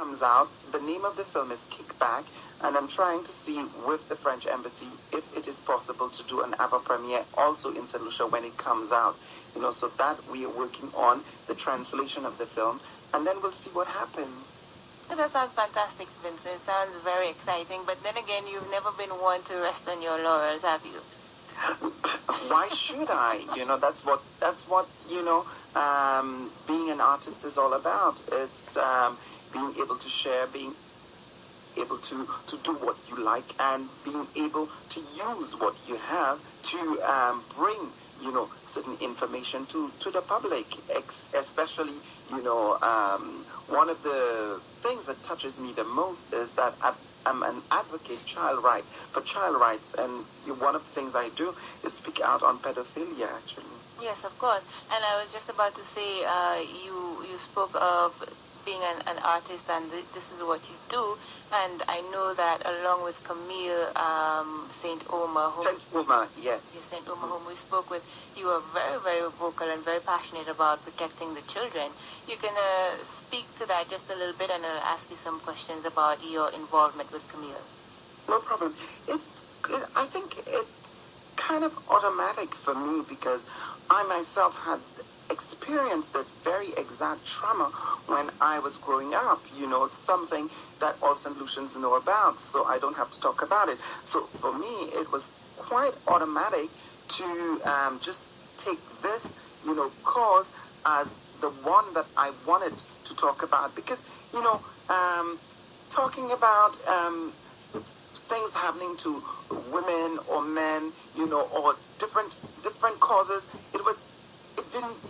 comes out. The name of the film is Kickback, and I'm trying to see with the French Embassy if it is possible to do an avant-premiere also in St. Lucia when it comes out. So that we are working on the translation of the film, and then we'll see what happens. That sounds fantastic, Vincent. It sounds very exciting, but then again, you've never been one to rest on your laurels, have you? Why should I? That's what being an artist is all about. It's being able to share, being able to do what you like, and being able to use what you have to bring certain information to the public, especially one of the things that touches me the most is that I'm an advocate for child rights, and one of the things I do is speak out on pedophilia, actually. Yes, of course. And I was just about to say, you spoke of being an artist, and this is what you do. And I know that along with Camille St. Omer, yes. St. Omer, whom we spoke with, you are very, very vocal and very passionate about protecting the children. You can speak to that just a little bit, and I'll ask you some questions about your involvement with Camille. No problem. I think it's kind of automatic for me because I myself had experienced that very exact trauma when I was growing up, something that all St. Lucians know about, so I don't have to talk about it. So for me, it was quite automatic to just take this, cause as the one that I wanted to talk about, because, talking about things happening to women or men, or different causes, it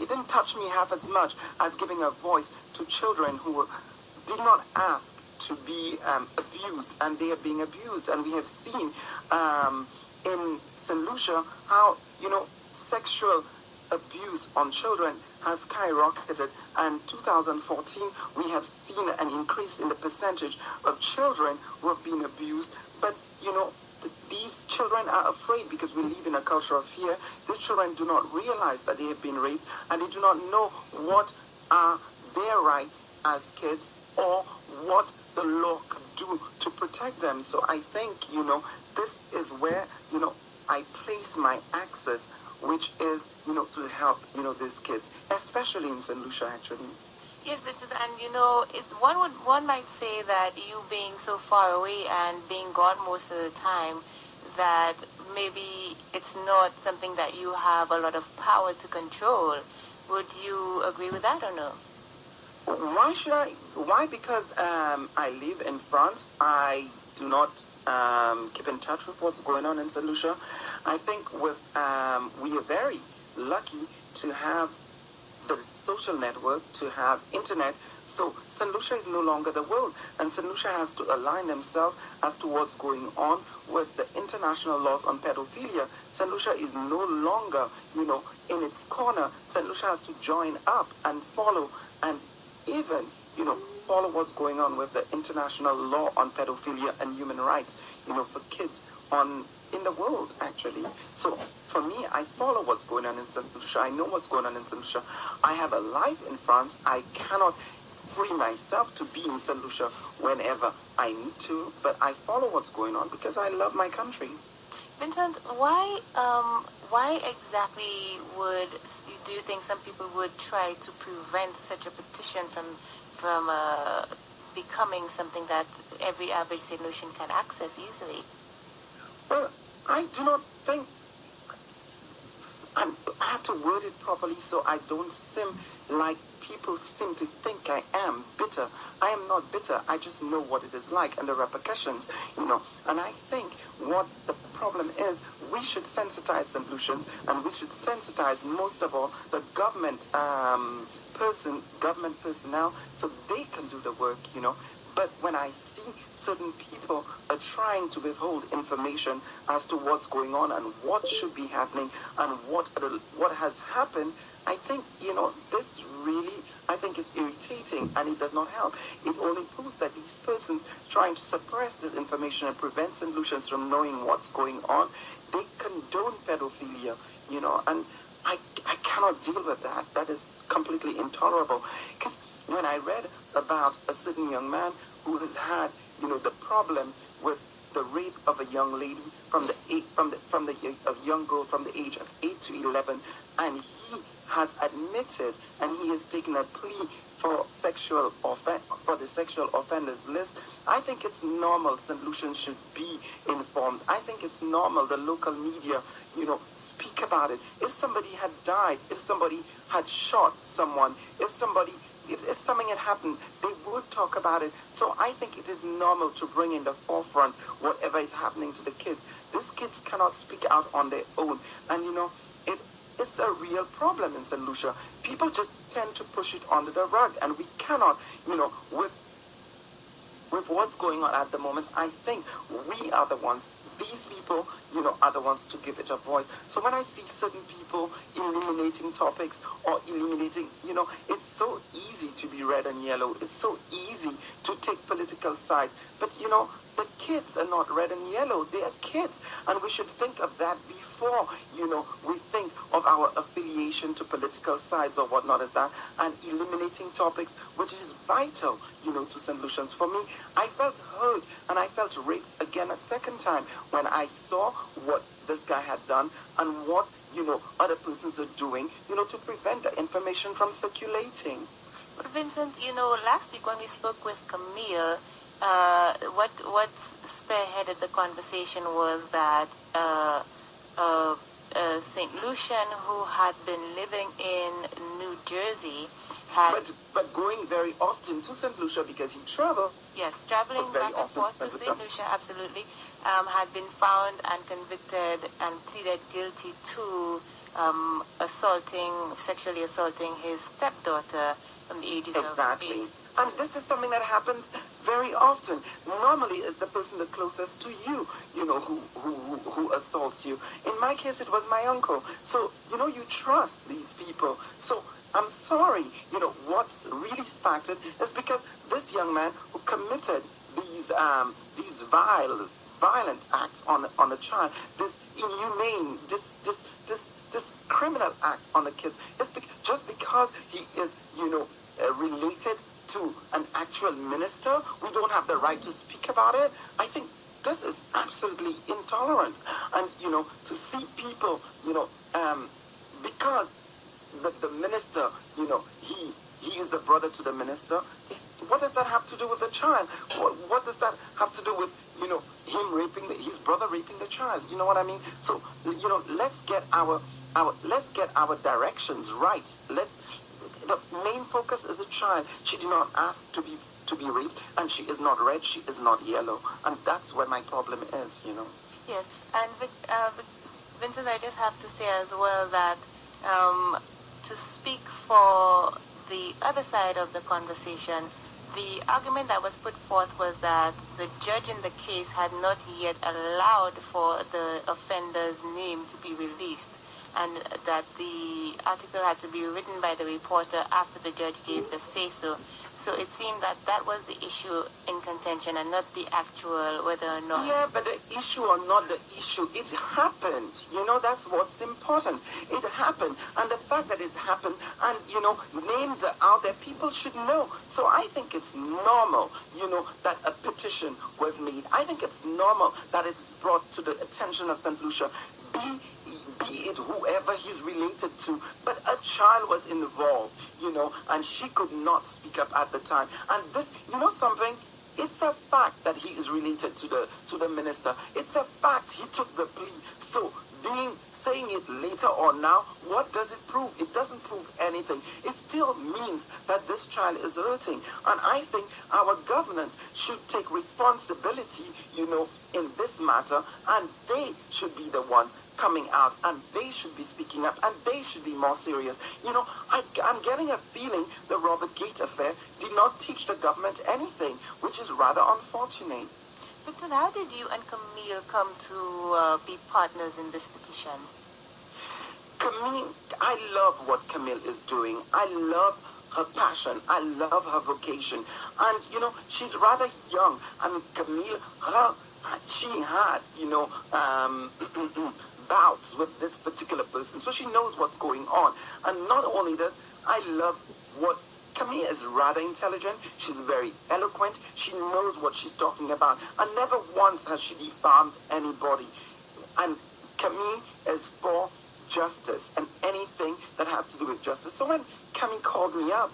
didn't touch me half as much as giving a voice to children who did not ask to be abused, and they are being abused. And we have seen in St. Lucia how sexual abuse on children has skyrocketed, and 2014 we have seen an increase in the percentage of children who have been abused. But these children are afraid because we live in a culture of fear. These children do not realize that they have been raped, and they do not know what are their rights as kids or what the law could do to protect them. So I think, this is where, I place my access, which is, to help, these kids, especially in St. Lucia, actually. Yes, Vincent, and one might say that you being so far away and being gone most of the time, that maybe it's not something that you have a lot of power to control. Would you agree with that or no? Why should I? Why? Because I live in France. I do not keep in touch with what's going on in St. Lucia. I think we are very lucky to have the social network, to have internet. So St. Lucia is no longer the world, and St. Lucia has to align themselves as to what's going on with the international laws on pedophilia. St. Lucia is no longer, in its corner. St. Lucia has to join up and follow, and even, follow what's going on with the international law on pedophilia and human rights, for kids in the world, actually. So for me, I follow what's going on in St. Lucia. I know what's going on in St. Lucia. I have a life in France. I cannot free myself to be in St. Lucia whenever I need to, but I follow what's going on because I love my country. Vincent, why exactly do you think some people would try to prevent such a petition from becoming something that every average St. Lucian can access easily? Well, I do not think I have to word it properly so I don't seem like people seem to think I am bitter. I am not bitter. I just know what it is like and the repercussions, And I think what the problem is, we should sensitize St. Lucians, and we should sensitize most of all the government personnel, so they can do the work, But when I see certain people are trying to withhold information as to what's going on and what should be happening and what has happened, I think, this really, I think is irritating, and it does not help. It only proves that these persons trying to suppress this information and prevent St. Lucians from knowing what's going on, they condone pedophilia, and I cannot deal with that. That is completely intolerable. Because when I read about a certain young man who has had, the problem with the rape of a young lady a young girl from the age of 8 to 11, and he has admitted and he has taken a plea for the sexual offenders list. I think it's normal St. Lucian should be informed. I think it's normal the local media, speak about it. If somebody had died, if somebody had shot someone, if something had happened, they would talk about it. So I think it is normal to bring in the forefront whatever is happening to the kids. These kids cannot speak out on their own. And, it's a real problem in St. Lucia. People just tend to push it under the rug, and we cannot, with what's going on at the moment, I think we are the ones, these people, are the ones to give it a voice. So when I see certain people eliminating topics or eliminating, it's so easy to be red and yellow. It's so easy to take political sides. But, the kids are not red and yellow. They are kids. And we should think of that before, we think of our affiliation to political sides or whatnot as that, and eliminating topics, which is vital, to St. Lucians. For me, I felt hurt and I felt raped again a second time when I saw what this guy had done and what, other persons are doing, to prevent the information from circulating. But Vincent, last week when we spoke with Camille, what spearheaded the conversation was that St. Lucian, who had been living in New Jersey, but going very often to St. Lucia because he traveled. Yes, traveling back and forth to St. Lucia, absolutely, had been found and convicted and pleaded guilty to sexually assaulting his stepdaughter from the ages of 8. And this is something that happens very often. Normally, it's the person the closest to you, who assaults you. In my case, it was my uncle. So, you trust these people. So, I'm sorry, what's really sparked it is because this young man who committed these violent acts on the child, this inhumane, this criminal act on the kids, is just because he is, related to an actual minister, we don't have the right to speak about it. I think this is absolutely intolerant. And, to see people, because the minister, he is a brother to the minister, what does that have to do with the child? What does that have to do with, him his brother raping the child? You know what I mean? So, let's get our directions right. The main focus is a child. She did not ask to be raped, and she is not red, she is not yellow, and that's where my problem is, Yes, and Vincent, I just have to say as well that to speak for the other side of the conversation, the argument that was put forth was that the judge in the case had not yet allowed for the offender's name to be released, and that the article had to be written by the reporter after the judge gave the say-so. So it seemed that was the issue in contention and not the actual whether or not... Yeah, but the issue or not the issue, it happened. That's what's important. It happened. And the fact that it's happened and, names are out there, people should know. So I think it's normal, that a petition was made. I think it's normal that it's brought to the attention of St. Lucia, be it whoever he's related to, but a child was involved, and she could not speak up at the time. And this, something, it's a fact that he is related to the minister. It's a fact he took the plea. So saying it later or now, what does it prove? It doesn't prove anything. It still means that this child is hurting. And I think our governments should take responsibility, in this matter, and they should be the one coming out, and they should be speaking up, and they should be more serious. I'm getting a feeling the Robert Gate affair did not teach the government anything, which is rather unfortunate. Vincent, how did you and Camille come to be partners in this petition? Camille, I love what Camille is doing. I love her passion. I love her vocation. And, she's rather young, and Camille, she had, bouts with this particular person, so she knows what's going on. And not only this, I love what Camille is rather intelligent. She's very eloquent. She knows what she's talking about. And never once has she defamed anybody. And Camille is for justice and anything that has to do with justice. So when Camille called me up,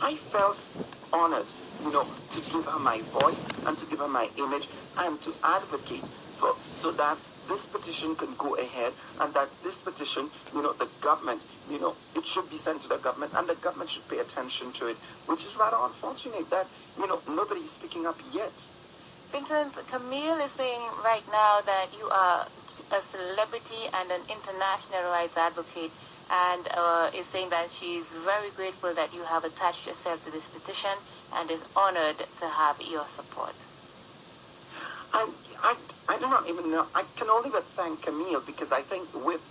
I felt honored, to give her my voice and to give her my image and to advocate for so that this petition can go ahead and that this petition, the government, it should be sent to the government and the government should pay attention to it, which is rather unfortunate that, nobody is speaking up yet. Vincent, Camille is saying right now that you are a celebrity and an international rights advocate, and is saying that she's very grateful that you have attached yourself to this petition and is honored to have your support. I do not even know. I can only but thank Camille, because I think with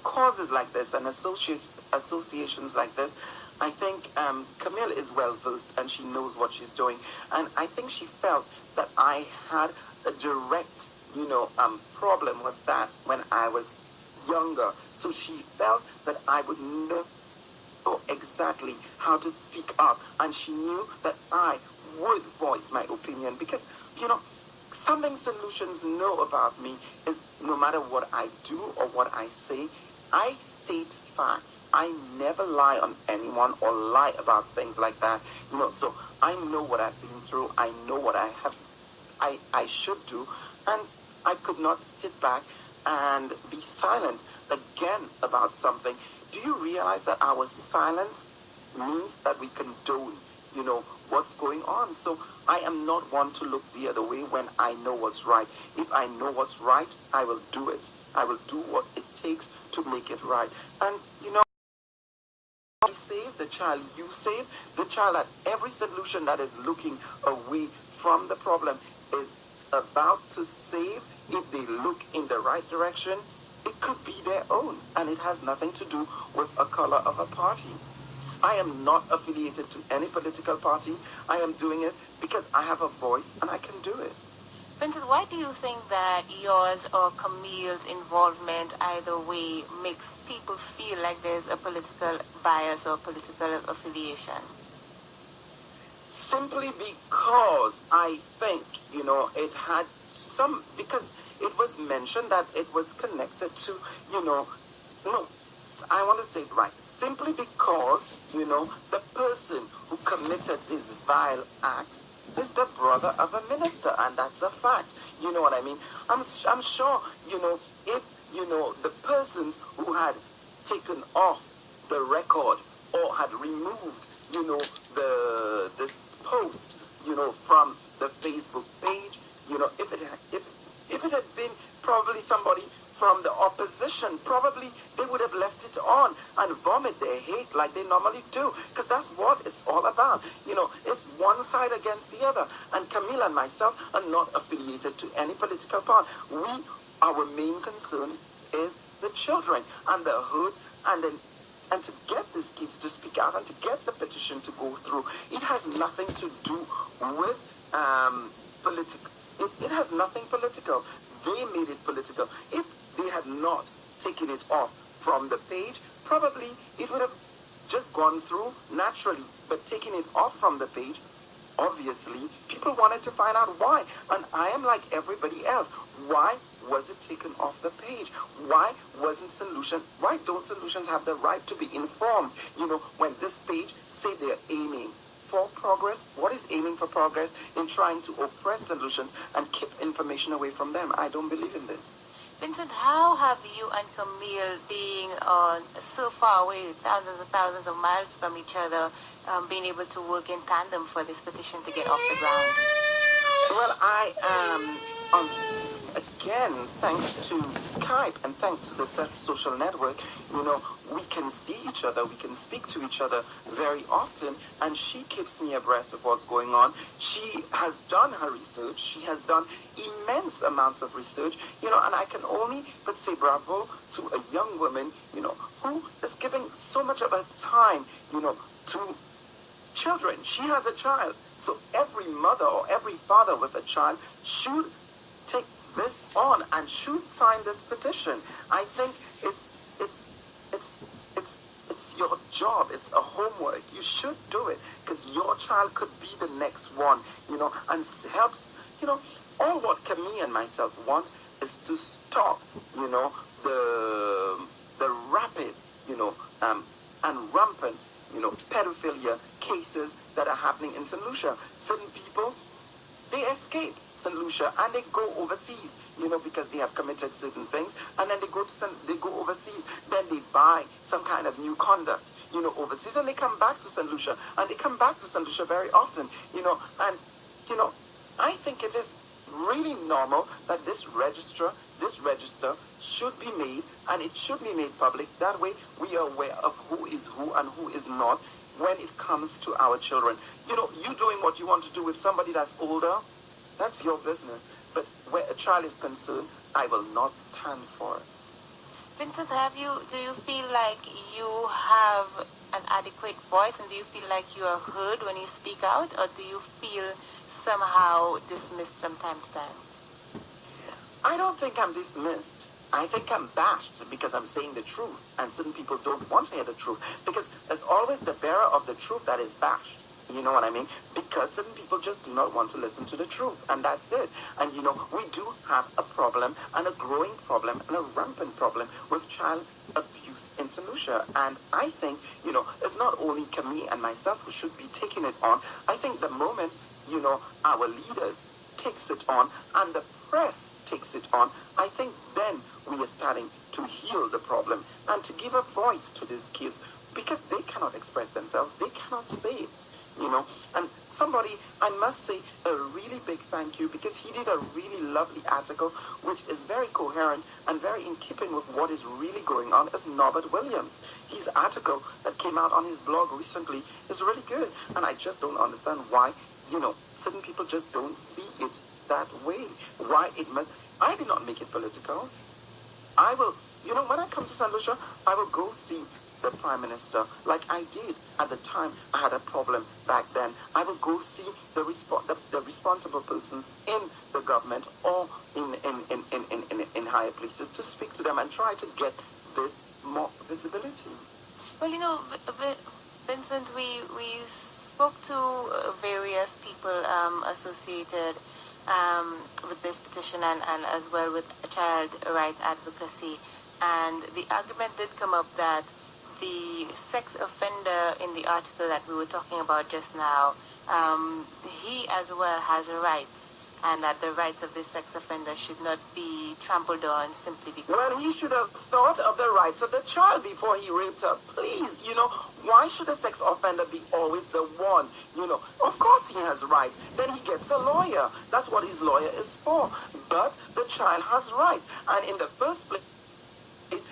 causes like this and associations like this, I think Camille is well versed and she knows what she's doing. And I think she felt that I had a direct, problem with that when I was younger. So she felt that I would know exactly how to speak up, and she knew that I would voice my opinion, because something solutions know about me is no matter what I do or what I say, I state facts. I never lie on anyone or lie about things like that. So I know what I've been through. I know what I should do, and I could not sit back and be silent again about something. Do you realize that our silence means that we condone, what's going on? So I am not one to look the other way when I know what's right. If I know what's right, I will do it. I will do what it takes to make it right. And, I save the child, you save the child, at every solution that is looking away from the problem is about to save. If they look in the right direction, it could be their own, and it has nothing to do with a color of a party. I am not affiliated to any political party. I am doing it because I have a voice and I can do it. Vincent, why do you think that yours or Camille's involvement either way makes people feel like there's a political bias or political affiliation? Simply because I think, it had because it was mentioned that it was connected to, I want to say it right. Simply because, the person who committed this vile act is the brother of a minister, and that's a fact. You know what I mean? I'm sure, if, the persons who had taken off the record or had removed, this post, from the Facebook page, if it had been probably somebody from the opposition, probably they would have left it on and vomit their hate like they normally do, because that's what it's all about. It's one side against the other, and Camille and myself are not affiliated to any political party. Our main concern is the children and the hurt, and to get these kids to speak out and to get the petition to go through. It has nothing to do with political. It has nothing political. They made it political. If they had not taken it off from the page, probably it would have just gone through naturally. But taking it off from the page, obviously, people wanted to find out why. And I am like everybody else. Why was it taken off the page? Why don't solutions have the right to be informed? When this page say they're aiming for progress, what is aiming for progress in trying to oppress solutions and keep information away from them? I don't believe in this. Vincent, how have you and Camille, being so far away, thousands and thousands of miles from each other, been able to work in tandem for this petition to get off the ground? Well, I am, again, thanks to Skype and thanks to the social network, we can see each other, we can speak to each other very often, and she keeps me abreast of what's going on. She has done her research, she has done immense amounts of research, and I can only but say bravo to a young woman, who is giving so much of her time, to children. She has a child. So every mother or every father with a child should take this on and should sign this petition. I think it's It's your job. It's a homework. You should do it because your child could be the next one, and helps, all what Camille and myself want is to stop, the rapid, and rampant, pedophilia cases that are happening in St. Lucia. Certain people, they escape St. Lucia and they go overseas, because they have committed certain things, and then they go overseas, then they buy some kind of new conduct, overseas, and they come back to St. Lucia, and they come back to St. Lucia very often, and, I think it is really normal that this register should be made, and it should be made public. That way we are aware of who is who and who is not when it comes to our children. You doing what you want to do with somebody that's older, that's your business. But where a child is concerned, I will not stand for it. Vincent, do you feel like you have an adequate voice, and do you feel like you are heard when you speak out, or do you feel somehow dismissed from time to time? I don't think I'm dismissed. I think I'm bashed because I'm saying the truth, and certain people don't want to hear the truth, because it's always the bearer of the truth that is bashed. You know what I mean? Because certain people just do not want to listen to the truth, and that's it. And we do have a problem, and a growing problem, and a rampant problem with child abuse in St. Lucia. And I think, it's not only Camille and myself who should be taking it on. I think the moment, our leaders takes it on, and the press takes it on, I think then we are starting to heal the problem and to give a voice to these kids, because they cannot express themselves, they cannot say it. And somebody, I must say a really big thank you, because he did a really lovely article which is very coherent and very in keeping with what is really going on, is Norbert Williams. His article that came out on his blog recently is really good, and I just don't understand why, certain people just don't see it that way. Why it must, I did not make it political. I will, when I come to St. Lucia, I will go see the Prime Minister, like I did at the time I had a problem back then. I will go see the responsible persons in the government or in higher places to speak to them and try to get this more visibility. Well, Vincent, we spoke to various people associated with this petition and as well with child rights advocacy, and the argument did come up that the sex offender in the article that we were talking about just now, he as well has rights, and that the rights of this sex offender should not be trampled on simply because... Well, he should have thought of the rights of the child before he raped her. Please, why should a sex offender be always the one? Of course he has rights. Then he gets a lawyer. That's what his lawyer is for. But the child has rights. And in the first place,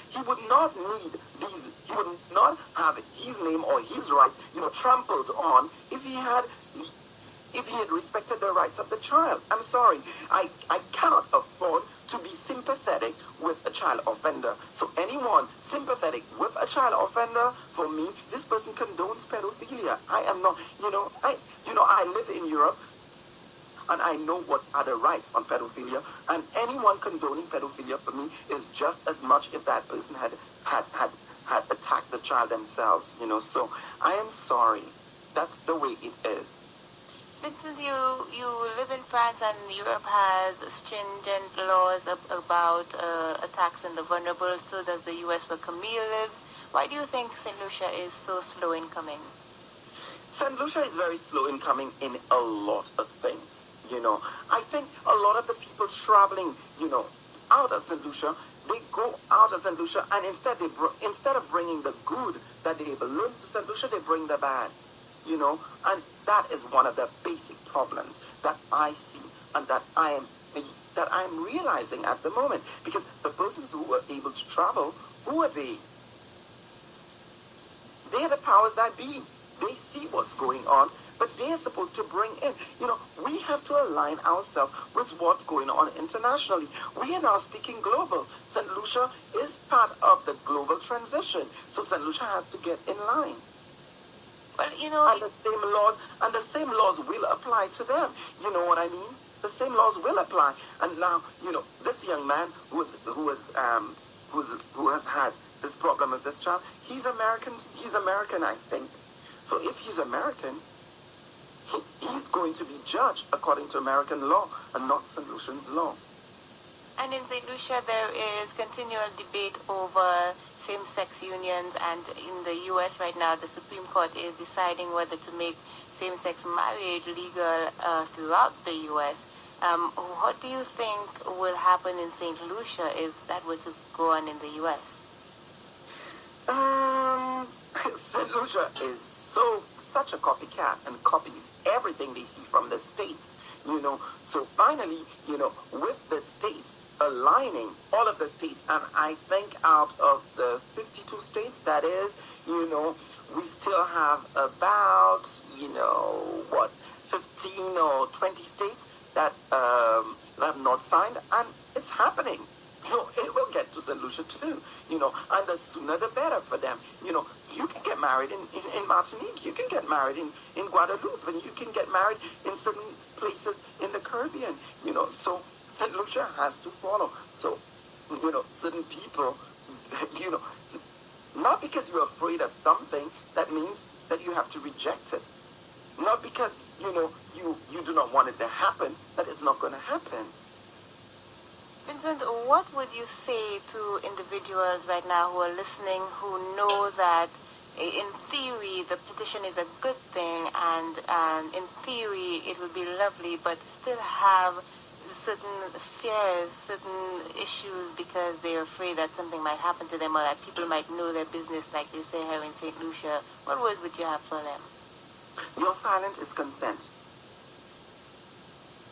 he would not need these, he would not have his name or his rights, trampled on if he had respected the rights of the child. I'm sorry, I cannot afford to be sympathetic with a child offender. So anyone sympathetic with a child offender, for me, this person condones pedophilia. I am not, I live in Europe, and I know what are the rights on pedophilia, and anyone condoning pedophilia for me is just as much if that person had attacked the child themselves, so I am sorry. That's the way it is. Vincent, you live in France, and Europe has stringent laws about attacks on the vulnerable. So does the US, where Camille lives. Why do you think St. Lucia is so slow in coming? St. Lucia is very slow in coming in a lot of things. I think a lot of the people traveling, out of St. Lucia, they go out of St. Lucia, and instead of bringing the good that they have learned to St. Lucia, they bring the bad. And that is one of the basic problems that I see, and that I am realizing at the moment, because the persons who are able to travel, who are they? They are the powers that be. They see what's going on, but they are supposed to bring in. We have to align ourselves with what's going on internationally. We are now speaking global. St. Lucia is part of the global transition, so St. Lucia has to get in line. Well, and the same laws will apply to them. You know what I mean? The same laws will apply. And now, this young man who has had this problem with this child. He's American, I think. So if he's American, he's going to be judged according to American law and not St. Lucian's law. And in St. Lucia, there is continual debate over same-sex unions, and in the U.S. right now, the Supreme Court is deciding whether to make same-sex marriage legal throughout the U.S. What do you think will happen in St. Lucia if that were to go on in the U.S.? St. Lucia is such a copycat and copies everything they see from the states, So finally, with the states aligning, all of the states, and I think out of the 52 states, that is, we still have about, 15 or 20 states that have not signed, and it's happening. So it will get to St. Lucia too, and the sooner the better for them. You can get married in Martinique, you can get married in Guadeloupe, and you can get married in certain places in the Caribbean, so St. Lucia has to follow. So, certain people, not because you're afraid of something, that means that you have to reject it. Not because, you do not want it to happen, that it's not going to happen. Vincent, what would you say to individuals right now who are listening, who know that in theory the petition is a good thing, and in theory it would be lovely, but still have certain fears, certain issues because they're afraid that something might happen to them or that people might know their business, like they say here in St. Lucia? What words would you have for them? Your silence is consent.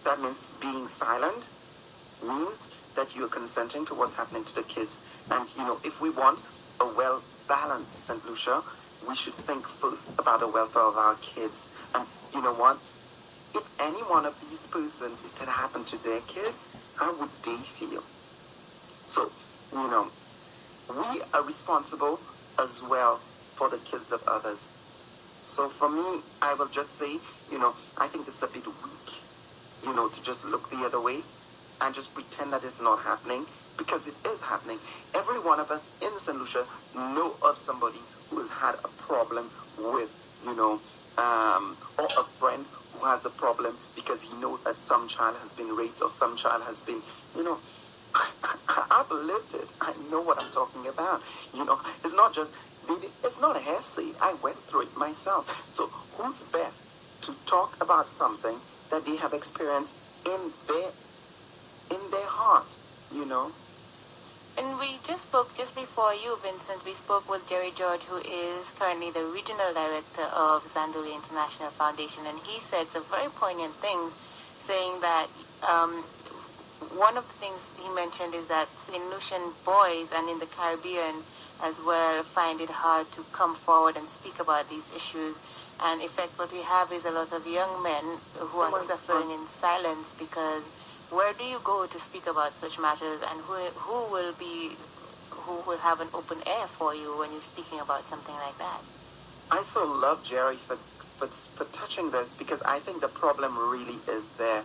That means being silent means that you're consenting to what's happening to the kids. And, if we want a well-balanced St. Lucia, we should think first about the welfare of our kids. And you know what? If any one of these persons, if that happened to their kids, how would they feel? So, we are responsible as well for the kids of others. So for me, I will just say, I think it's a bit weak, to just look the other way and just pretend that it's not happening, because it is happening. Every one of us in St. Lucia know of somebody who has had a problem with, or a friend who has a problem because he knows that some child has been raped or some child has been, I've lived it. I know what I'm talking about. It's not just, it's not a hearsay. I went through it myself. So who's best to talk about something that they have experienced in their heart, And we just spoke, just before you, Vincent, we spoke with Jerry George, who is currently the regional director of Zandoli International Foundation, and he said some very poignant things, saying that one of the things he mentioned is that St. Lucian boys, and in the Caribbean as well, find it hard to come forward and speak about these issues. And in fact, what we have is a lot of young men who are suffering in silence, because where do you go to speak about such matters, and who will have an open air for you when you're speaking about something like that? I so love Jerry for touching this, because I think the problem really is there.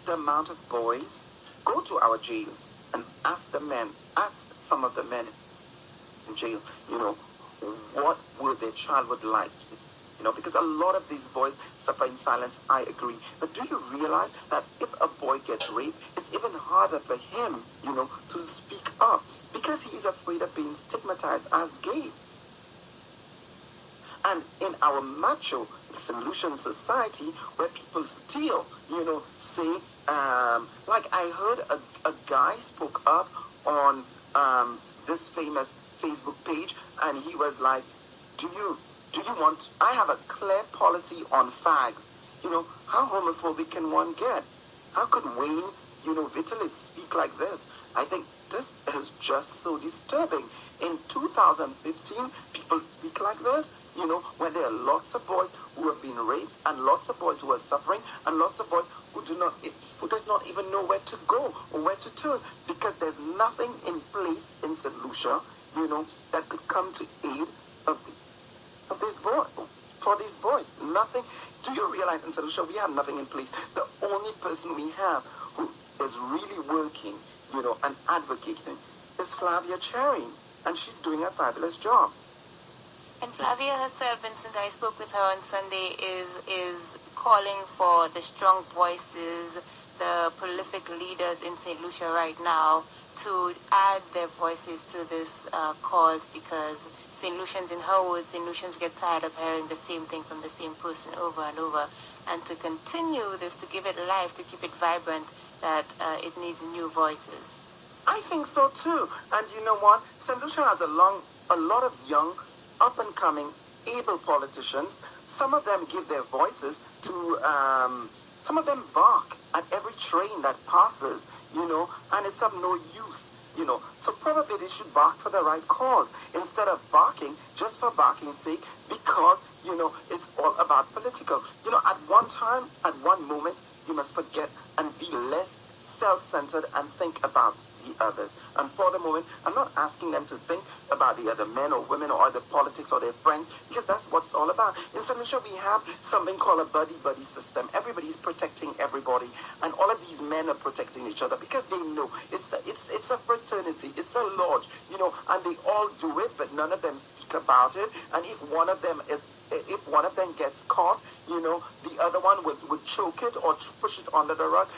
The amount of boys, go to our jails and ask some of the men in jail, what would their child would like? Because a lot of these boys suffer in silence, I agree. But do you realize that if a boy gets raped, it's even harder for him, to speak up, because he's afraid of being stigmatized as gay. And in our macho St. Lucian society, where people still, say, like I heard a guy spoke up on this famous Facebook page, and he was like, do you want, I have a clear policy on fags. How homophobic can one get? How could Wayne, Vitalis speak like this? I think this is just so disturbing. In 2015, people speak like this, where there are lots of boys who have been raped, and lots of boys who are suffering, and lots of boys who does not even know where to go or where to turn, because there's nothing in place in St. Lucia, that could come to aid of these boys, for these boys. Nothing. Do you realize in St. Lucia we have nothing in place? The only person we have who is really working, and advocating is Flavia Cherry, and she's doing a fabulous job. And Flavia herself, Vincent, I spoke with her on Sunday, is calling for the strong voices, the prolific leaders in St. Lucia right now to add their voices to this cause, because St. Lucians, in her words, St. Lucians get tired of hearing the same thing from the same person over and over. And to continue this, to give it life, to keep it vibrant, that it needs new voices. I think so too. And you know what? St. Lucia has a lot of young, up-and-coming, able politicians. Some of them give their voices to, some of them bark at every train that passes, and it's of no use, So probably they should bark for the right cause instead of barking just for barking's sake, because, it's all about political. At one time, at one moment, you must forget and be less self-centered and think about the others. And for the moment, I'm not asking them to think about the other men or women or other politics or their friends, because that's what it's all about. In St. Lucia, we have something called a buddy-buddy system. Everybody's protecting everybody, and all of these men are protecting each other because they know it's a fraternity, it's a lodge, and they all do it, but none of them speak about it. And if one of them gets caught, the other one would choke it or push it under the rug.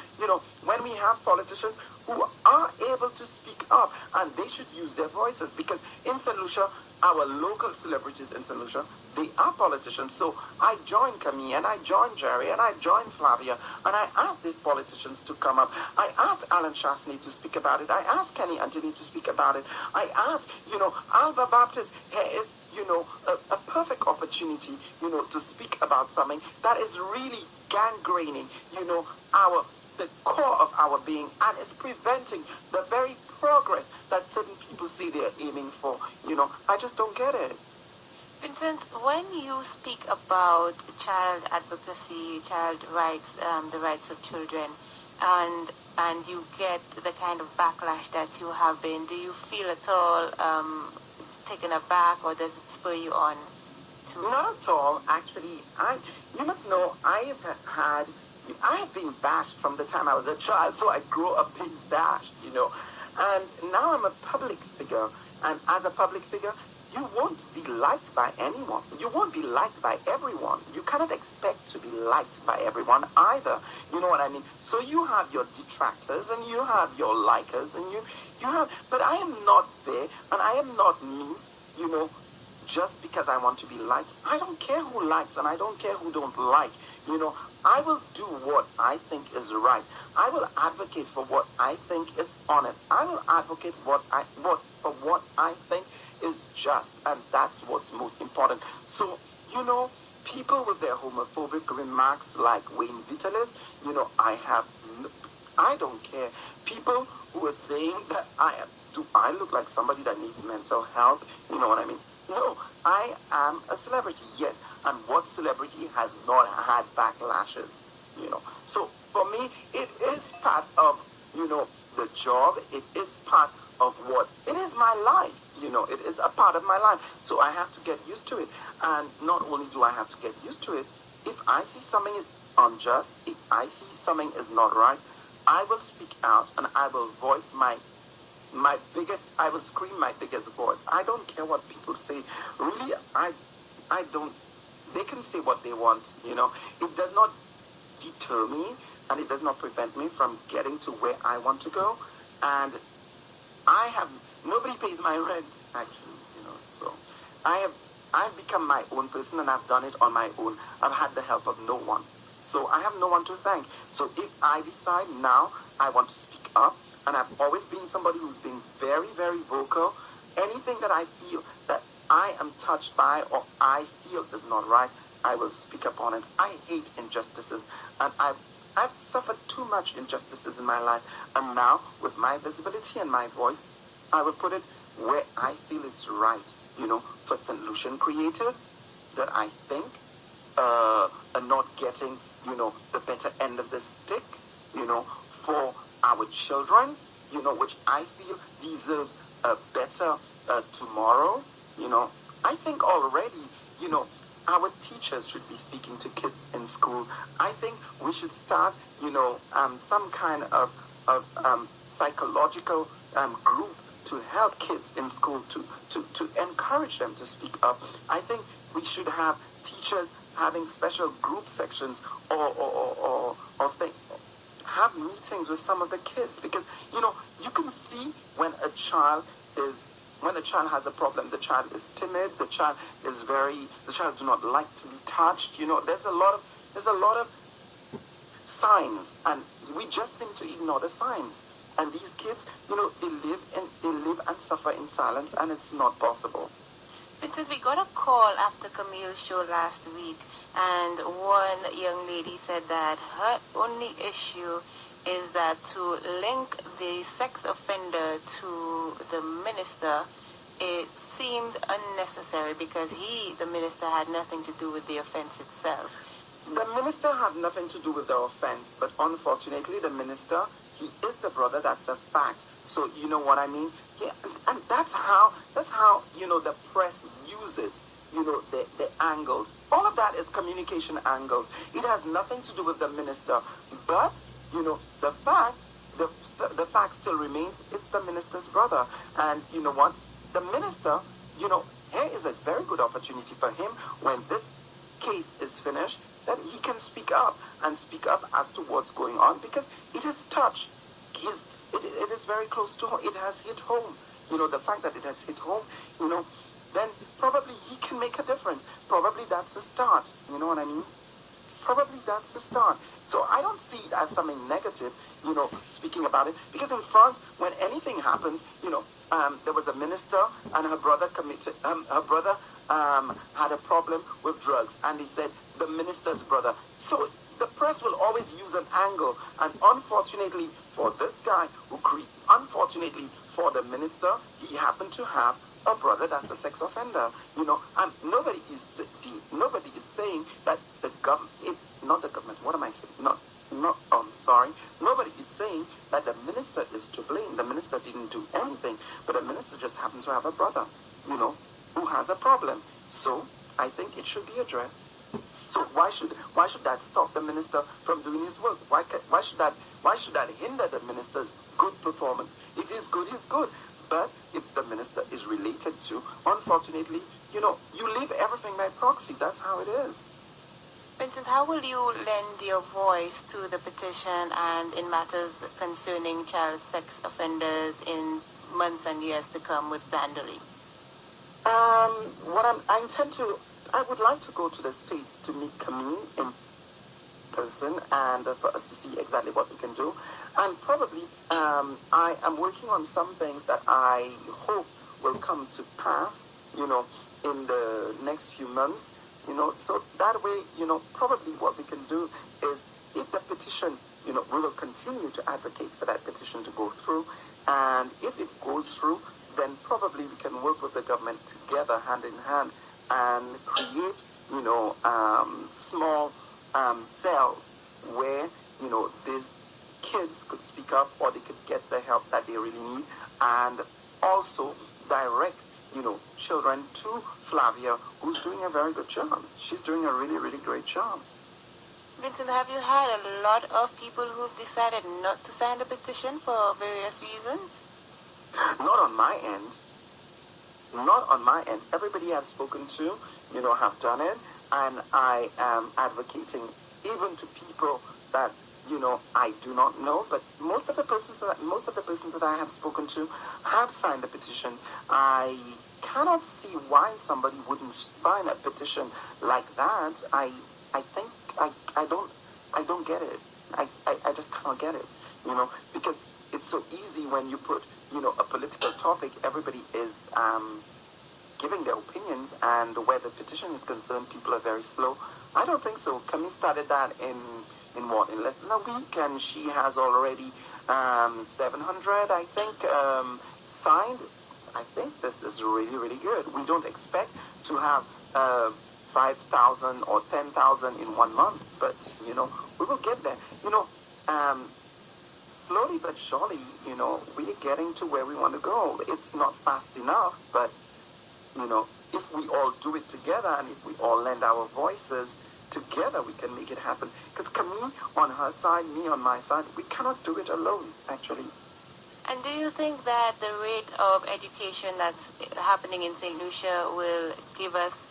When we have politicians who are able to speak up, and they should use their voices, because in St. Lucia, our local celebrities in St. Lucia, they are politicians. So I joined Camille, and I joined Jerry, and I joined Flavia, and I asked these politicians to come up. I asked Alan Chastney to speak about it. I asked Kenny Anthony to speak about it. I asked, Alva Baptist is, a perfect opportunity, to speak about something that is really gangraining, the core of our being, and it's preventing the very progress that certain people say they're aiming for. I just don't get it. Vincent, when you speak about child advocacy, child rights, the rights of children, and you get the kind of backlash that you have been, do you feel at all taken aback, or does it spur you on to? Not at all. Actually, you must know, I have been bashed from the time I was a child, so I grew up being bashed, and now I'm a public figure, and as a public figure, you won't be liked by anyone. You won't be liked by everyone. You cannot expect to be liked by everyone either. You know what I mean? So you have your detractors, and you have your likers, and you have, but I am not there, and I am not me, just because I want to be liked. I don't care who likes, and I don't care who don't like. I will do what I think is right. I will advocate for what I think is honest. I will advocate for what I think is just, and that's what's most important. So, people with their homophobic remarks like Wayne Vitalis, I don't care. People who are saying that do I look like somebody that needs mental health? You know what I mean? No, I am a celebrity, yes. And what celebrity has not had backlashes? So for me, it is part of, the job. It is part of what, it is my life. It is a part of my life. So I have to get used to it. And not only do I have to get used to it, if I see something is unjust, if I see something is not right, I will speak out, and I will voice I will scream my biggest voice. I don't care what people say. Really, I don't, they can say what they want, It does not deter me, and it does not prevent me from getting to where I want to go. And nobody pays my rent, actually, so I've become my own person, and I've done it on my own. I've had the help of no one. So I have no one to thank. So if I decide now I want to speak up, and I've always been somebody who's been very, very vocal, anything that I feel that I am touched by or I feel is not right, I will speak up on it. I hate injustices, and I've suffered too much injustices in my life. And now, with my visibility and my voice, I will put it where I feel it's right, for St. Lucian creatives that I think are not getting, the better end of the stick, for our children, which I feel deserves a better tomorrow. I think already, our teachers should be speaking to kids in school. I think we should start, some kind of psychological group to help kids in school, to encourage them to speak up. I think we should have teachers having special group sections or have meetings with some of the kids, because you can see when a child has a problem. The child is timid, the child do not like to be touched. There's a lot of signs, and we just seem to ignore the signs. And these kids, they live and suffer in silence, and it's not possible. Vincent, we got a call after Camille's show last week, and one young lady said that her only issue is that to link the sex offender to the minister, it seemed unnecessary because the minister, had nothing to do with the offense itself. The minister had nothing to do with the offense, but unfortunately the minister, he is the brother. That's a fact. So you know what I mean? Yeah, and that's how the press uses the angles. All of that is communication angles. It has nothing to do with the minister, but the fact still remains. It's the minister's brother, and you know what? The minister, here is a very good opportunity for him when this case is finished, that he can speak up as to what's going on, because it has touched it is very close to home. It has hit home. The fact that it has hit home, then probably he can make a difference. Probably that's a start. You know what I mean? Probably that's a start. So I don't see it as something negative, speaking about it, because in France, when anything happens, there was a minister and her brother had a problem with drugs, and he said the minister's brother. So the press will always use an angle, and unfortunately for this guy unfortunately for the minister, he happened to have a brother that's a sex offender, and nobody is saying that the government, not the government, what am I saying? Nobody is saying that the minister is to blame. The minister didn't do anything, but the minister just happened to have a brother, who has a problem. So I think it should be addressed. So why should that stop the minister from doing his work? Why should that hinder the minister's good performance? If he's good, he's good. But if the minister is related to, unfortunately, you leave everything by proxy. That's how it is. Vincent, how will you lend your voice to the petition and in matters concerning child sex offenders in months and years to come with Zandoli? I would like to go to the States to meet Camille in person, and for us to see exactly what we can do. And probably I am working on some things that I hope will come to pass, in the next few months, so that way, probably what we can do is, if the petition, we will continue to advocate for that petition to go through, and if it goes through, then probably we can work with the government together, hand in hand, and create, small cells where, these kids could speak up, or they could get the help that they really need, and also direct, children to Flavia, who's doing a very good job. She's doing a really, really great job. Vincent, have you had a lot of people who've decided not to sign the petition for various reasons? Not on my end. Not on my end. Everybody I've spoken to, have done it, and I am advocating even to people that, I do not know, but most of the persons that I have spoken to have signed the petition. I cannot see why somebody wouldn't sign a petition like that. I think I don't get it. I just can't get it, because it's so easy when you put, a political topic, everybody is giving their opinions, and where the petition is concerned, people are very slow. I don't think so. Camille started that in less than a week, and she has already 700, I think, signed. I think this is really, really good. We don't expect to have 5,000 or 10,000 in 1 month, but we will get there. Slowly but surely, we're getting to where we want to go. It's not fast enough, but if we all do it together, and if we all lend our voices together, we can make it happen. Because Camille on her side, me on my side, we cannot do it alone, actually. And do you think that the rate of education that's happening in St. Lucia will give us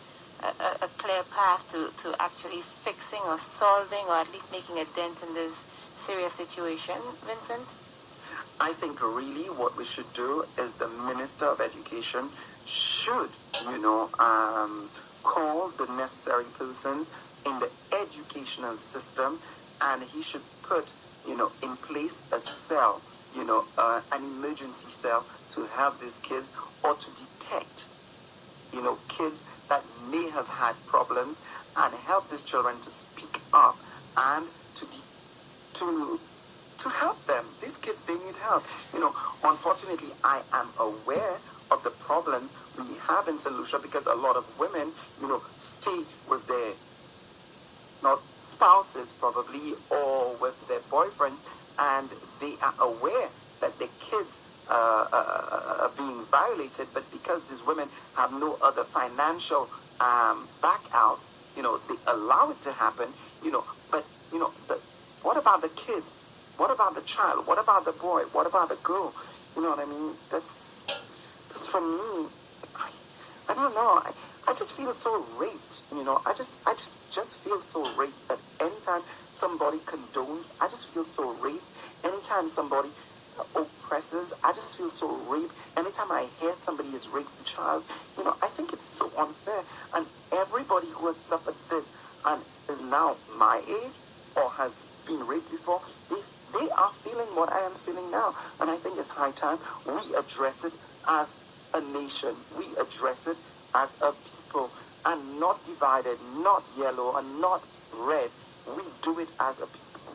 a clear path to actually fixing or solving or at least making a dent in this serious situation, Vincent? I think really what we should do is the Minister of Education should, call the necessary persons in the educational system, and he should put, in place a cell, an emergency cell to help these kids or to detect, kids that may have had problems and help these children to speak up and to help them. These kids, they need help. Unfortunately, I am aware of the problems we have in St. Lucia because a lot of women, stay with their not spouses probably or with their boyfriends, and they are aware that their kids are being violated, but because these women have no other financial backouts, they allow it to happen, but, what about the kid? What about the child? What about the boy? What about the girl? You know what I mean? That's for me, I don't know. I just feel so raped, I just feel so raped that anytime somebody condones, I just feel so raped. Anytime somebody oppresses, I just feel so raped. Anytime I hear somebody has raped a child, I think it's so unfair. And everybody who has suffered this and is now my age or has been raped before, they are feeling what I am feeling now. And I think it's high time we address it as a nation. We address it as a people, and not divided, not yellow, and not red. We do it as a people.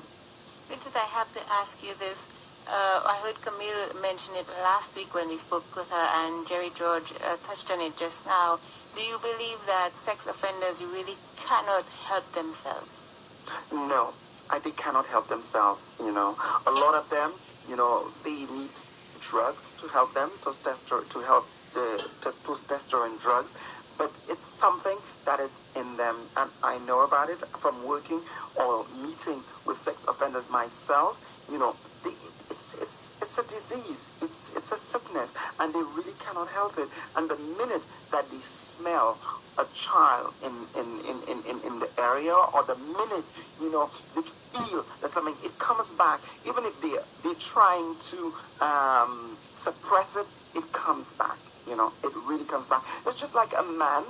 Vincent, I have to ask you this. I heard Camille mention it last week when we spoke with her, and Jerry George touched on it just now. Do you believe that sex offenders really cannot help themselves? No, they cannot help themselves. A lot of them, they need drugs to help them, to help the testosterone drugs, but it's something that is in them, and I know about it from working or meeting with sex offenders myself. It's a disease, it's a sickness, and they really cannot help it. And the minute that they smell a child in the area, or the minute they feel that something, it comes back. Even if they're trying to suppress it, it comes back. It really comes back. It's just like a man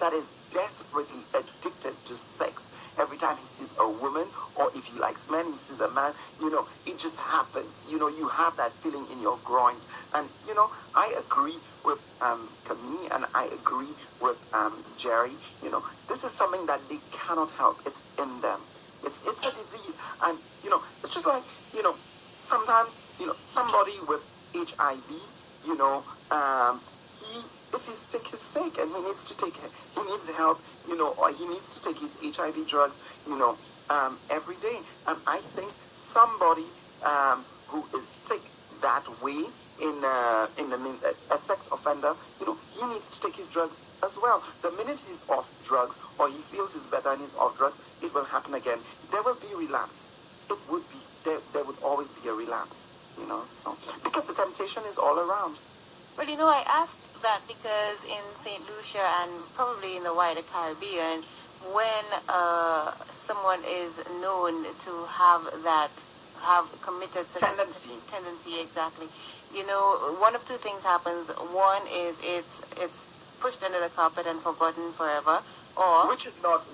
that is desperately addicted to sex. Every time he sees a woman, or if he likes men, he sees a man, it just happens. You have that feeling in your groins. And, I agree with Camille, and I agree with Jerry. This is something that they cannot help. It's in them. It's a disease. And, it's just like, sometimes, somebody with HIV, if he's sick, he's sick, and he needs help, or he needs to take his HIV drugs, every day. And I think somebody who is sick that way, a sex offender, he needs to take his drugs as well. The minute he's off drugs, or he feels he's better and he's off drugs, it will happen again. There will be relapse. It would be, there would always be a relapse, so, because the temptation is all around. Well, I asked that because in St. Lucia and probably in the wider Caribbean, when someone is known to have committed tendency, exactly. One of two things happens. One is it's pushed under the carpet and forgotten forever, or which is not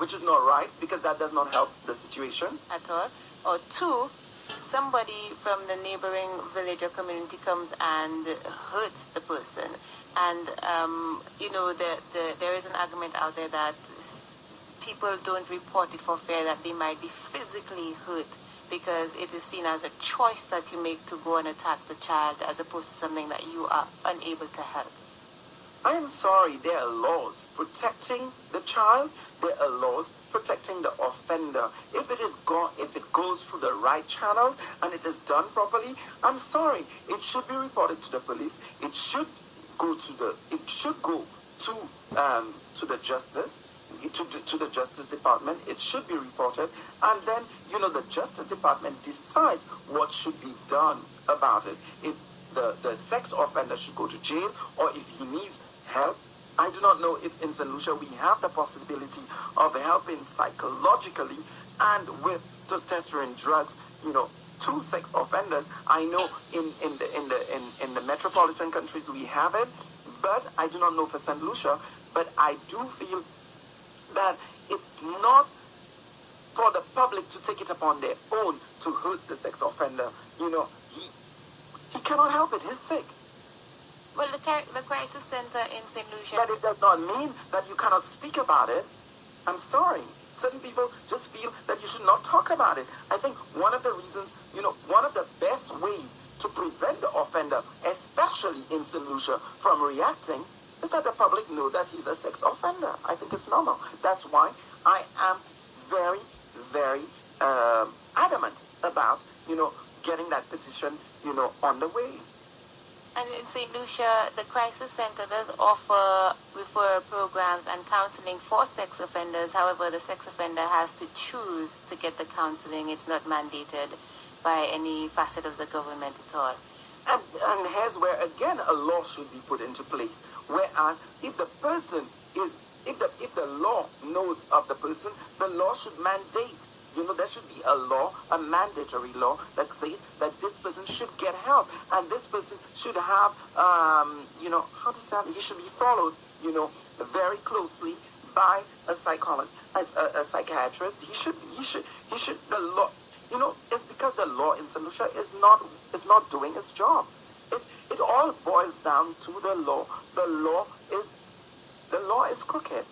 right, because that does not help the situation at all. Or two, somebody from the neighboring village or community comes and hurts the person, and there is an argument out there that people don't report it for fear that they might be physically hurt, because it is seen as a choice that you make to go and attack the child as opposed to something that you are unable to help. I am sorry, there are laws protecting the child. There are laws protecting the offender. If it goes through the right channels and it is done properly, I'm sorry, it should be reported to the police. It should go to the justice, to the Justice Department. It should be reported, and then the Justice Department decides what should be done about it. the sex offender should go to jail or if he needs help. I do not know if in St. Lucia we have the possibility of helping psychologically and with testosterone drugs, to sex offenders. I know in the metropolitan countries we have it, but I do not know for St. Lucia. But I do feel that it's not for the public to take it upon their own to hurt the sex offender. He cannot help it. He's sick. Well, the crisis center in St. Lucia. But it does not mean that you cannot speak about it. I'm sorry. Certain people just feel that you should not talk about it. I think one of the reasons, one of the best ways to prevent the offender, especially in St. Lucia, from reacting is that the public know that he's a sex offender. I think it's normal. That's why I am very, very adamant about, getting that petition, on the way. And in St. Lucia, the crisis center does offer referral programs and counseling for sex offenders. However, the sex offender has to choose to get the counseling. It's not mandated by any facet of the government at all. And here's where, again, a law should be put into place. Whereas if the person is, if the law knows of the person, the law should mandate. There should be a law, a mandatory law that says that this person should get help, and this person should have, how to say, he should be followed, very closely by a psychologist, a psychiatrist. He should. The law, it's because the law in St. Lucia is not doing its job. It all boils down to the law. The law is crooked.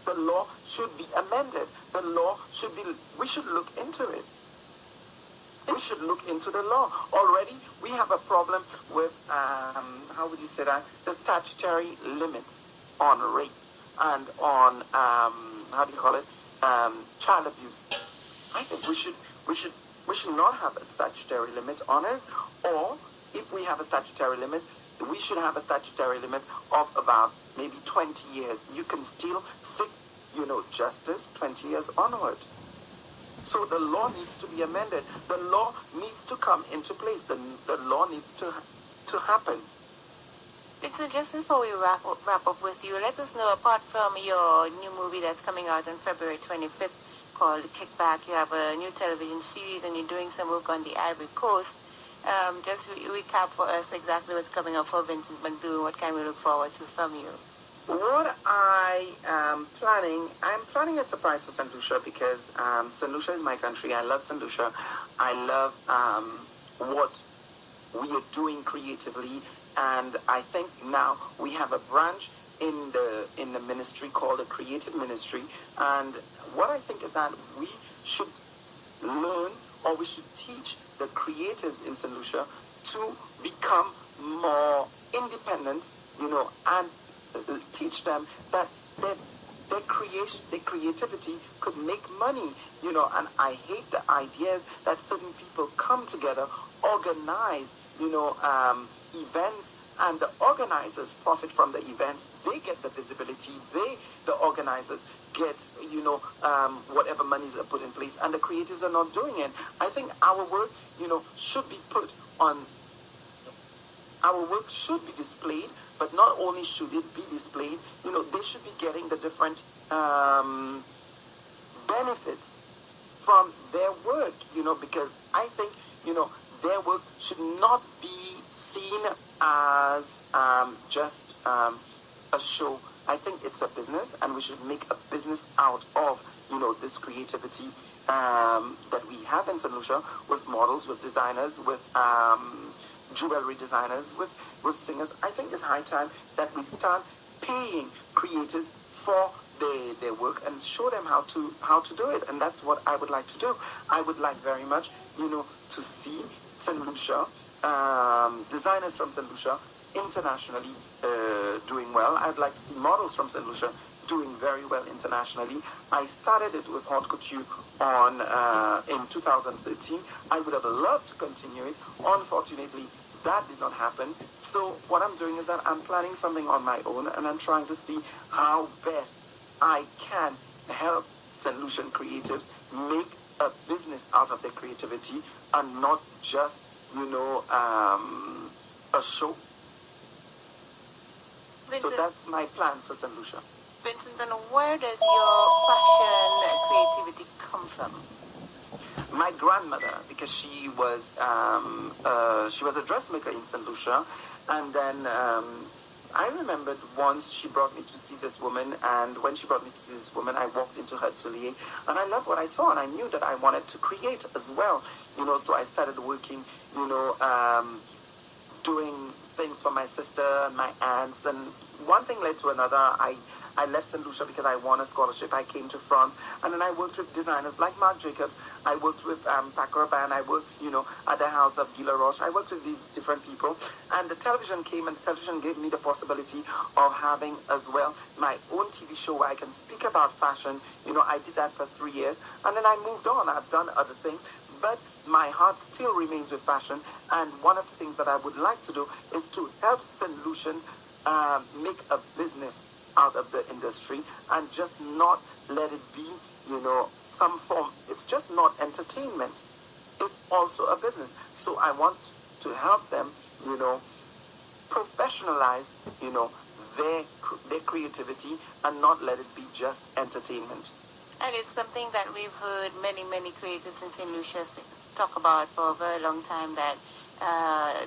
The law should be amended. The law should be, we should look into it. We should look into the law. Already, we have a problem with, how would you say that? The statutory limits on rape and on, child abuse. I think we should not have a statutory limit on it. Or, if we have a statutory limit, we should have a statutory limit of about maybe 20 years. You can still seek, justice 20 years onward. So the law needs to be amended. The law needs to come into place. The law needs to happen. So just before we wrap up with you, let us know, apart from your new movie that's coming out on February 25th called Kickback, you have a new television series and you're doing some work on the Ivory Coast. Just recap for us exactly what's coming up for Vincent McDoom. What can we look forward to from you? What I am planning, I'm planning a surprise for St. Lucia because St. Lucia is my country. I love St. Lucia. I love what we are doing creatively, and I think now we have a branch in the ministry called the Creative Ministry. And what I think is that we should learn, or we should teach the creatives in St. Lucia to become more independent, and teach them that their creativity could make money, and I hate the ideas that certain people come together, organize, events, and the organizers profit from the events. They get the visibility. The organizers get, whatever monies are put in place, and the creatives are not doing it. I think our work, should be put on, our work should be displayed, but not only should it be displayed, they should be getting the different benefits from their work, because I think, their work should not be seen as just a show. I think it's a business, and we should make a business out of, this creativity that we have in St. Lucia, with models, with designers, with jewelry designers, with singers. I think it's high time that we start paying creators for their work and show them how to do it. And that's what I would like to do. I would like very much, to see St. Lucia, designers from St. Lucia internationally doing well. I'd like to see models from St. Lucia doing very well internationally. I started it with haute couture in 2013. I would have loved to continue it. Unfortunately, that did not happen. So what I'm doing is that I'm planning something on my own, and I'm trying to see how best I can help St. Lucian creatives make a business out of their creativity and not just, a show. Vincent, So that's my plans for St. Lucia. Vincent, and where does your fashion creativity come from? My grandmother, because she was a dressmaker in St. Lucia, and then I remembered once she brought me to see this woman, and when she brought me to see this woman, I walked into her atelier, and I loved what I saw, and I knew that I wanted to create as well, so I started working, doing things for my sister and my aunts, and one thing led to another. I left St. Lucia because I won a scholarship. I came to France, and then I worked with designers like Marc Jacobs. I worked with Paco Rabanne. I worked, at the house of Guy Laroche. I worked with these different people, and the television came, and the television gave me the possibility of having as well my own TV show where I can speak about fashion. I did that for 3 years, and then I moved on. I've done other things, but my heart still remains with fashion, and one of the things that I would like to do is to help St. Lucian make a business out of the industry and just not let it be, some form. It's just not entertainment. It's also a business. So I want to help them, professionalize, their creativity and not let it be just entertainment. And it's something that we've heard many, many creatives in St. Lucia talk about for a very long time, that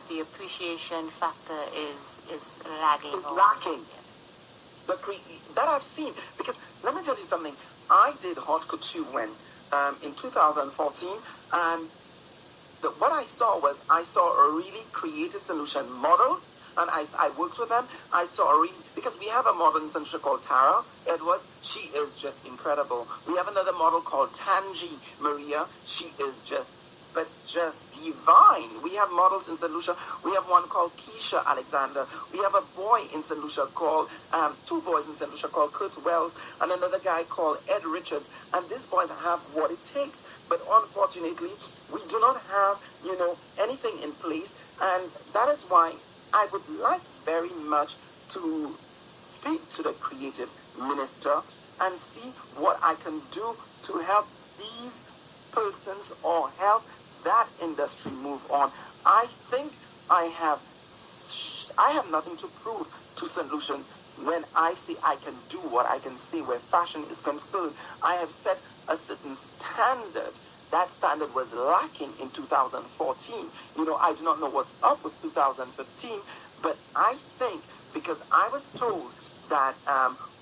the appreciation factor is lagging. It's lacking. Yes. That I've seen, because let me tell you something. I did haute couture when in 2014, and what I saw a really creative solution. Models, and I worked with them. I saw because we have a model in St. Lucia called Tara Edwards. She is just incredible. We have another model called Tangi Maria. She is just divine. We have models in St. Lucia. We have one called Keisha Alexander. We have a boy in St. Lucia called, two boys in St. Lucia called Kurt Wells, and another guy called Ed Richards. And these boys have what it takes. But unfortunately, we do not have, anything in place. And that is why I would like very much to speak to the creative minister and see what I can do to help these persons or help that industry move on. I think I have nothing to prove to St. Lucians when I say I can do what I can say where fashion is concerned. I have set a certain standard. That standard was lacking in 2014. I do not know what's up with 2015, but I think because I was told that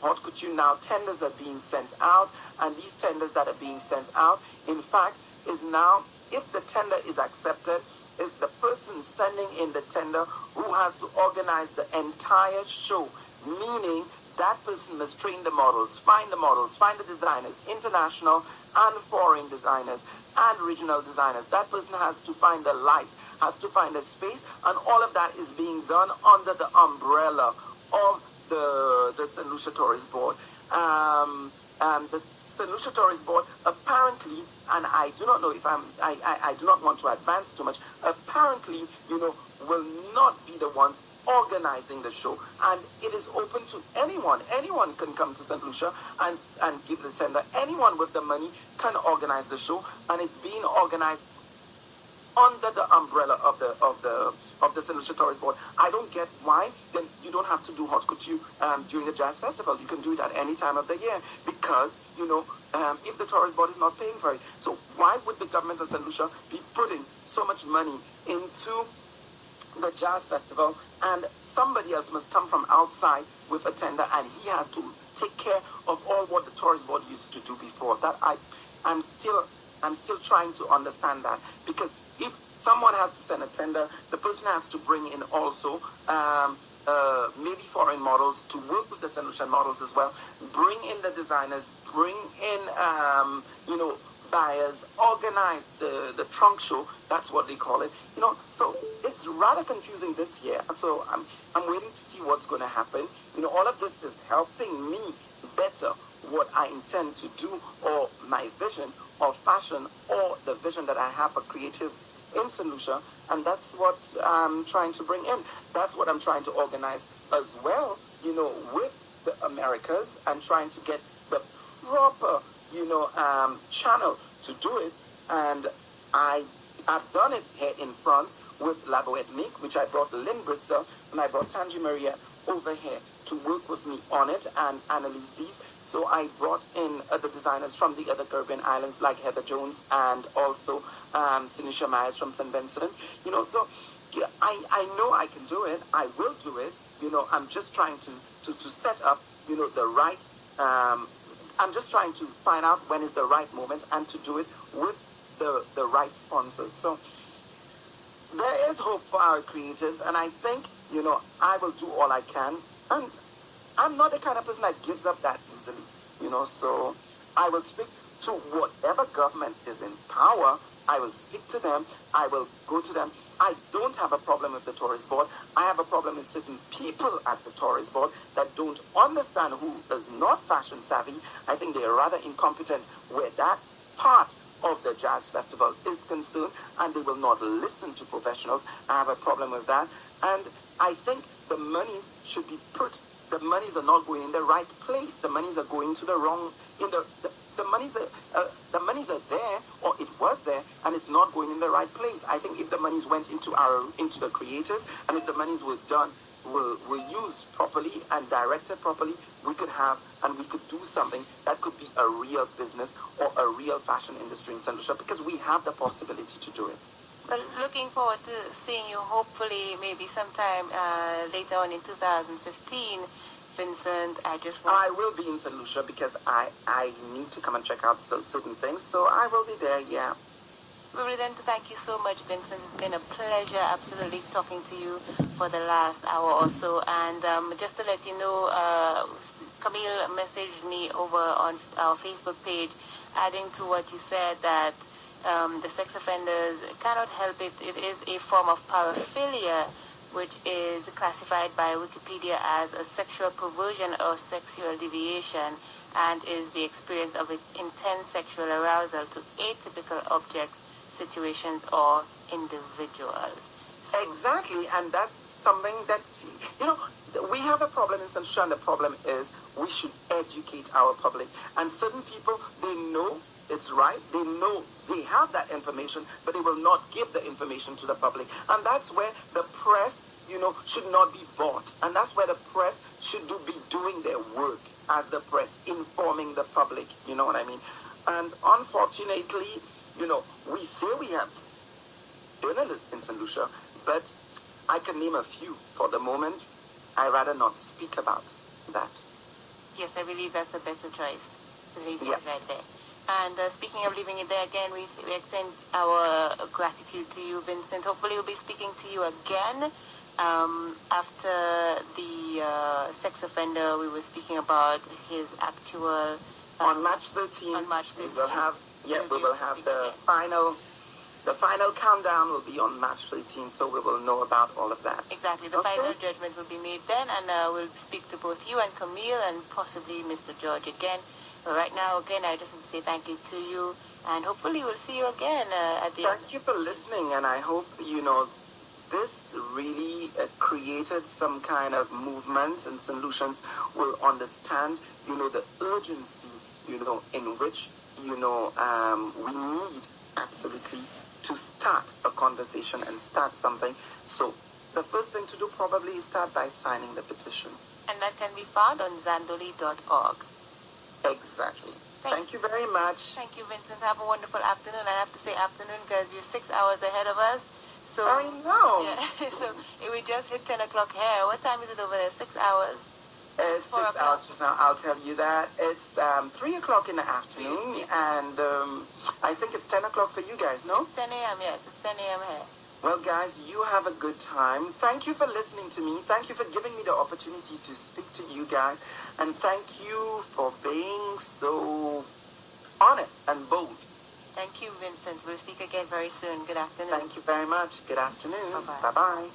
haute couture now tenders are being sent out, and these tenders that are being sent out, in fact, is now, if the tender is accepted, is the person sending in the tender who has to organize the entire show, meaning that person must train the models, find the designers, international and foreign designers and regional designers. That person has to find the lights, has to find the space, and all of that is being done under the umbrella of the St. Lucia Tourist Board. The St. Lucia Tourist Board apparently, and I do not know if I do not want to advance too much, apparently, will not be the ones organizing the show, and it is open to anyone. Anyone can come to St. Lucia and give the tender. Anyone with the money can organize the show, and it's being organized under the umbrella of the St. Lucia Tourist Board. I don't get why then you don't have to do haute couture during the jazz festival. You can do it at any time of the year because if the Tourist Board is not paying for it. So why would the government of St. Lucia be putting so much money into the jazz festival, and somebody else must come from outside with a tender, and he has to take care of all what the Tourist Board used to do before? That I'm still trying to understand that, because if someone has to send a tender, the person has to bring in also maybe foreign models to work with the St. Lucian models as well, bring in the designers, bring in buyers, organize the trunk show. That's what they call it. So it's rather confusing this year. So I'm waiting to see what's going to happen. All of this is helping me better what I intend to do, or my vision of fashion, or the vision that I have for creatives in St. Lucia, and that's what I'm trying to bring in. That's what I'm trying to organize as well, with the Americas, and trying to get the proper, channel to do it. And I I've done it here in France with Labo Ethnique, which I brought Lynn Bristol, and I brought Tangi Maria over here to work with me on it, and Annalise Dees. So I brought in the designers from the other Caribbean islands, like Heather Jones and also Sinisha Myers from St. Vincent. You know, so yeah, I know I can do it. I will do it. You know, I'm just trying to set up, you know, the right, I'm just trying to find out when is the right moment and to do it with the right sponsors. So there is hope for our creatives, and I think, you know, I will do all I can. And I'm not the kind of person that gives up that easily, you know, so I will speak to whatever government is in power. I will speak to them. I will go to them. I don't have a problem with the tourist board. I have a problem with certain people at the tourist board that don't understand, who is not fashion savvy. I think they are rather incompetent where that part of the jazz festival is concerned, and they will not listen to professionals. I have a problem with that. And I think the monies should be put, the monies are not going in the right place. The monies are going to the wrong, the monies are there, or it was there, and it's not going in the right place. I think if the monies went into the creators, and if the monies were used properly and directed properly, we could do something that could be a real business or a real fashion industry in St. Lucia, because we have the possibility to do it. Well, looking forward to seeing you hopefully maybe sometime later on in 2015. Vincent, I will be in St. Lucia because I need to come and check out certain things, so I will be there, yeah. We would then thank you so much, Vincent. It's been a pleasure absolutely talking to you for the last hour or so. And just to let you know, Camille messaged me over on our Facebook page, adding to what you said, that the sex offenders cannot help it. It is a form of paraphilia, which is classified by Wikipedia as a sexual perversion or sexual deviation, and is the experience of intense sexual arousal to atypical objects, situations, or individuals. So, exactly, and that's something that, you know, we have a problem in St. Lucia, and the problem is we should educate our public. And certain people, they know it's right, they know they have that information, but they will not give the information to the public. And that's where the press, you know, should not be bought. And that's where the press should be doing their work as the press, informing the public, you know what I mean? And unfortunately, you know, we say we have journalists in St. Lucia, but I can name a few. For the moment, I rather not speak about that. Yes, I believe that's a better choice to leave it Yeah. right there. And speaking of leaving it there again, we extend our gratitude to you, Vincent. Hopefully we'll be speaking to you again after the sex offender. We were speaking about his actual... on March 13th, on March 13th. We will have the final countdown will be on March 13th, so we will know about all of that. Exactly. The final judgment will be made then, and we'll speak to both you and Camille and possibly Mr. George again. But right now, again, I just want to say thank you to you, and hopefully we'll see you again at the end. Thank you for listening, and I hope, you know, this really created some kind of movement, and St. Lucians will understand, you know, the urgency, you know, in which, you know, we need absolutely to start a conversation and start something. So the first thing to do probably is start by signing the petition. And that can be found on zandoli.org. Exactly. Thank you very much. Thank you, Vincent. Have a wonderful afternoon. I have to say afternoon because you're 6 hours ahead of us. So I know. Yeah, so we just hit 10 o'clock here. What time is it over there? 6 hours? It's 6 hours just now. I'll tell you that. It's 3 o'clock in the afternoon, and I think it's 10 o'clock for you guys, no? It's 10 a.m., yes. It's 10 a.m. here. Well, guys, you have a good time. Thank you for listening to me. Thank you for giving me the opportunity to speak to you guys. And thank you for being so honest and bold. Thank you, Vincent. We'll speak again very soon. Good afternoon. Thank you very much. Good afternoon. Bye-bye. Bye-bye.